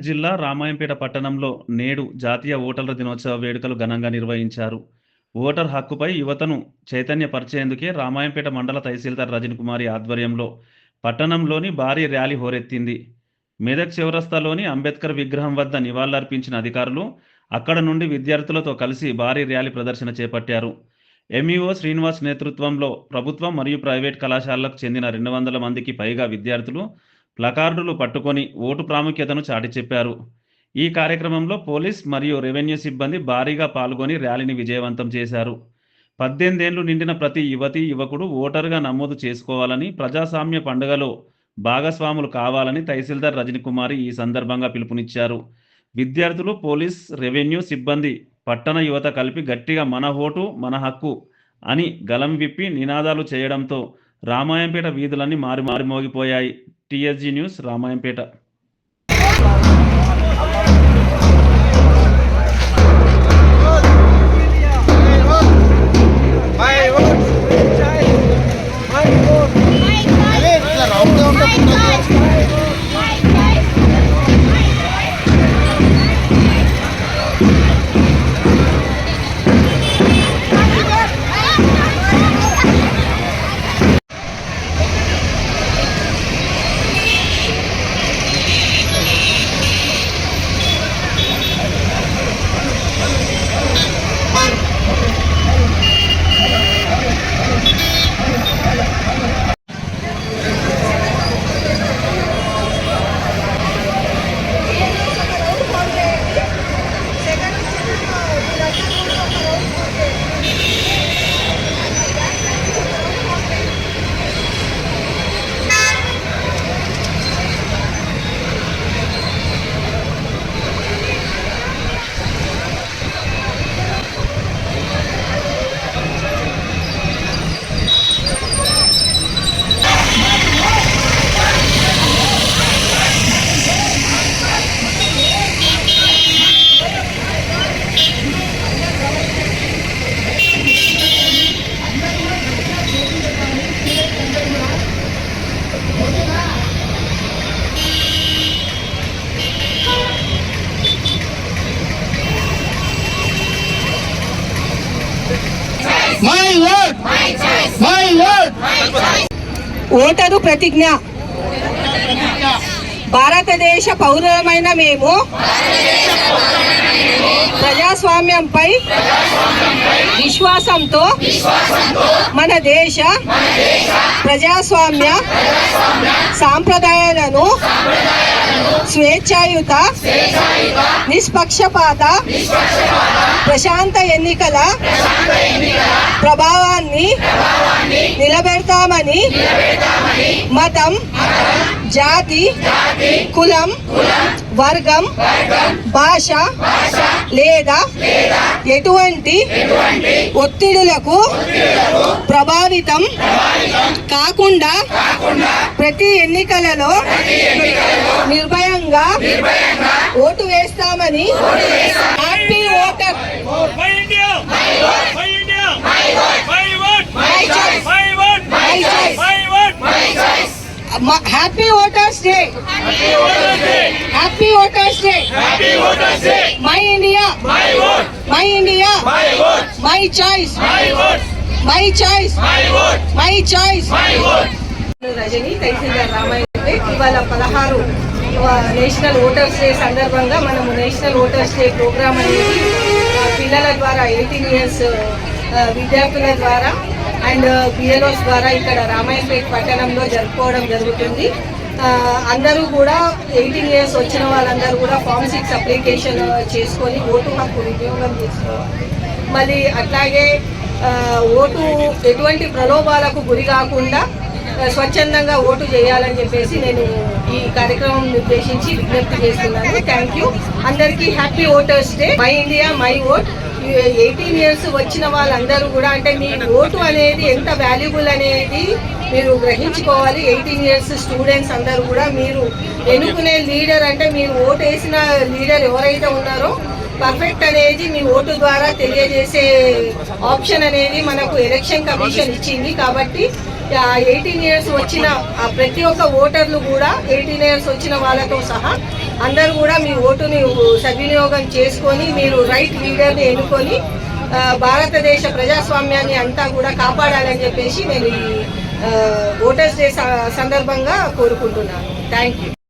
మెదక్ జిల్లా రామాయంపేట పట్టణంలో నేడు జాతీయ ఓటర్ల దినోత్సవ వేడుకలు ఘనంగా నిర్వహించారు. ఓటర్ హక్కుపై యువతను చైతన్యపరిచేందుకే రామాయంపేట మండల తహసీల్దార్ రజని కుమారి ఆధ్వర్యంలో పట్టణంలోని భారీ ర్యాలీ హోరెత్తింది. మెదక్ చౌరస్తాలోని అంబేద్కర్ విగ్రహం వద్ద నివాళులర్పించిన అధికారులు అక్కడ నుండి విద్యార్థులతో కలిసి భారీ ర్యాలీ ప్రదర్శన చేపట్టారు. ఎంఈఓ శ్రీనివాస్ నేతృత్వంలో ప్రభుత్వం మరియు ప్రైవేట్ కళాశాలలకు చెందిన 200 మందికి పైగా విద్యార్థులు ప్లకార్డులు పట్టుకొని ఓటు ప్రాముఖ్యతను చాటి చెప్పారు. ఈ కార్యక్రమంలో పోలీస్ మరియు రెవెన్యూ సిబ్బంది భారీగా పాల్గొని ర్యాలీని విజయవంతం చేశారు. 18 ఏళ్లు నిండిన ప్రతి యువతీ యువకుడు ఓటరుగా నమోదు చేసుకోవాలని, ప్రజాస్వామ్య పండుగలో భాగస్వాములు కావాలని తహసీల్దార్ రజని కుమారి ఈ సందర్భంగా పిలుపునిచ్చారు. విద్యార్థులు, పోలీస్, రెవెన్యూ సిబ్బంది, పట్టణ యువత కలిపి గట్టిగా మన ఓటు మన హక్కు అని గలం విప్పి నినాదాలు చేయడంతో రామాయంపేట వీధులన్నీ మారిమోగిపోయాయి. TSG news Ramayampet. ఓటరు ప్రతిజ్ఞ. భారతదేశ పౌరులమైన మేము ప్రజాస్వామ్యంపై విశ్వాసంతో మన దేశ ప్రజాస్వామ్య సాంప్రదాయాలను స్వేచ్ఛాయుత, నిష్పక్షపాత, ప్రశాంత ఎన్నికల ప్రభావాన్ని నిలబెడతామని మతం, జాతి, కులం, వర్గం, భాష లేదా ఎటువంటి ఒత్తిడులకు ప్రభావితం కాకుండా ప్రతి ఎన్నికలలో నిర్భయంగా ఓటు వేస్తామని happy voter. Happy voters day. Happy voters day. My India, my India, my choice, my choice, my choice. Rajani, tahsildar Ramayampet. ఇవాళ 16 నేషనల్ ఓటర్స్ డే సందర్భంగా మనము నేషనల్ ఓటర్స్ డే ప్రోగ్రామ్ అనేది పిల్లల ద్వారా 18 ఇయర్స్ విద్యార్థుల ద్వారా అండ్ బిఎల్ఓస్ ద్వారా ఇక్కడ రామాయంపేట పట్టణంలో జరుపుకోవడం జరుగుతుంది. అందరూ కూడా 18 ఇయర్స్ వచ్చిన వాళ్ళందరూ కూడా Form 6 అప్లికేషన్ చేసుకొని ఓటు హక్కు వినియోగం చేసుకోవాలి. మళ్ళీ అట్లాగే ఓటు ఎటువంటి ప్రలోభాలకు గురి కాకుండా స్వచ్ఛందంగా ఓటు చేయాలని చెప్పేసి నేను ఈ కార్యక్రమం నిర్దేశించి విజ్ఞప్తి చేస్తున్నాను. Thank you. అందరికీ happy voters day. My India, my vote. 18 years వచ్చిన వాళ్ళందరూ కూడా అంటే మీ ఓటు అనేది ఎంత వాల్యుబుల్ అనేది మీరు గ్రహించుకోవాలి. 18 ఇయర్స్ స్టూడెంట్స్ అందరూ కూడా మీరు ఎన్నుకునే లీడర్ అంటే మీరు ఓటు వేసిన లీడర్ ఎవరైతే ఉన్నారో పర్ఫెక్ట్ అనేది మీ ఓటు ద్వారా తెలియజేసే ఆప్షన్ అనేది మనకు ఎలక్షన్ కమిషన్ ఇచ్చింది. కాబట్టి 18 ఇయర్స్ వచ్చిన ప్రతి ఒక్క ఓటర్లు కూడా 18 ఇయర్స్ వచ్చిన వాళ్ళతో సహా అందరూ కూడా మీ ఓటుని సద్వినియోగం చేసుకొని మీరు రైట్ లీడర్ని ఎన్నుకొని భారతదేశ ప్రజాస్వామ్యాన్ని అంతా కూడా కాపాడాలని చెప్పేసి నేను ఈ ఓటర్స్ డే సందర్భంగా కోరుకుంటున్నాను. Thank you.